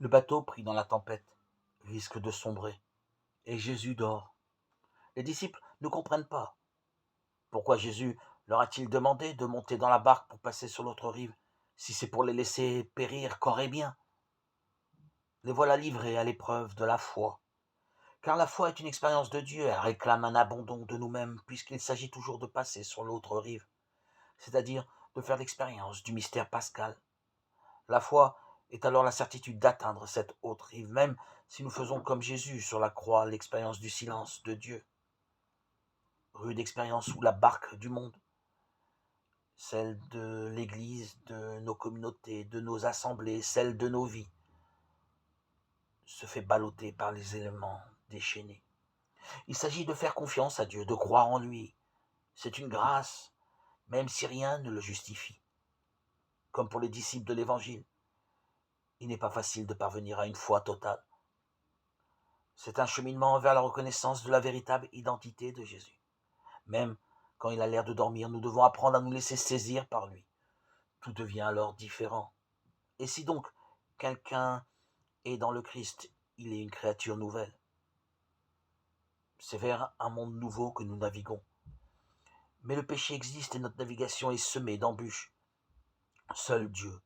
Le bateau, pris dans la tempête, risque de sombrer, et Jésus dort. Les disciples ne comprennent pas. Pourquoi Jésus leur a-t-il demandé de monter dans la barque pour passer sur l'autre rive, si c'est pour les laisser périr corps et bien? Les voilà livrés à l'épreuve de la foi. Car la foi est une expérience de Dieu, elle réclame un abandon de nous-mêmes, puisqu'il s'agit toujours de passer sur l'autre rive, c'est-à-dire de faire l'expérience du mystère pascal. La foi est alors la certitude d'atteindre cette autre rive, même si nous faisons comme Jésus sur la croix l'expérience du silence de Dieu. Rude expérience sous la barque du monde, celle de l'Église, de nos communautés, de nos assemblées, celle de nos vies, se fait balloter par les éléments déchaînés. Il s'agit de faire confiance à Dieu, de croire en lui. C'est une grâce, même si rien ne le justifie. Comme pour les disciples de l'Évangile, il n'est pas facile de parvenir à une foi totale. C'est un cheminement vers la reconnaissance de la véritable identité de Jésus. Même quand il a l'air de dormir, nous devons apprendre à nous laisser saisir par lui. Tout devient alors différent. Et si donc quelqu'un est dans le Christ, il est une créature nouvelle. C'est vers un monde nouveau que nous naviguons. Mais le péché existe et notre navigation est semée d'embûches. Seul Dieu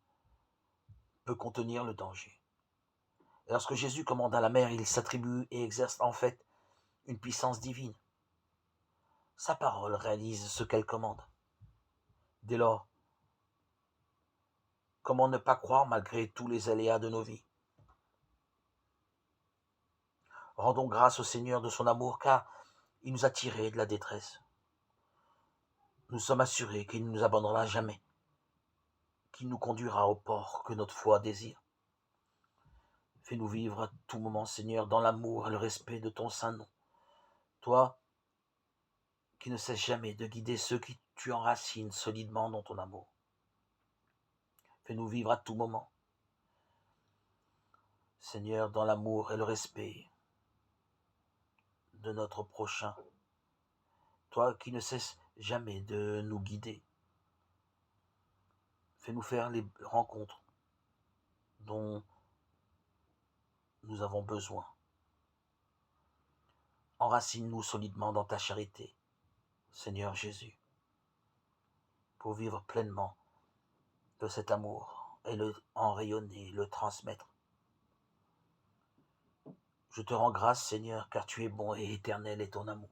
peut contenir le danger. Et lorsque Jésus commande à la mer, il s'attribue et exerce en fait une puissance divine. Sa parole réalise ce qu'elle commande. Dès lors, comment ne pas croire malgré tous les aléas de nos vies? Rendons grâce au Seigneur de son amour, car il nous a tirés de la détresse. Nous sommes assurés qu'il ne nous abandonnera jamais, qu'il nous conduira au port que notre foi désire. Fais-nous vivre à tout moment, Seigneur, dans l'amour et le respect de ton saint nom. Toi, qui ne cesses jamais de guider ceux qui tu enracines solidement dans ton amour. Fais-nous vivre à tout moment, Seigneur, dans l'amour et le respect de notre prochain. Toi qui ne cesses jamais de nous guider. Fais-nous faire les rencontres dont nous avons besoin. Enracine-nous solidement dans ta charité, Seigneur Jésus, pour vivre pleinement de cet amour et en rayonner, le transmettre. Je te rends grâce, Seigneur, car tu es bon et éternel est ton amour.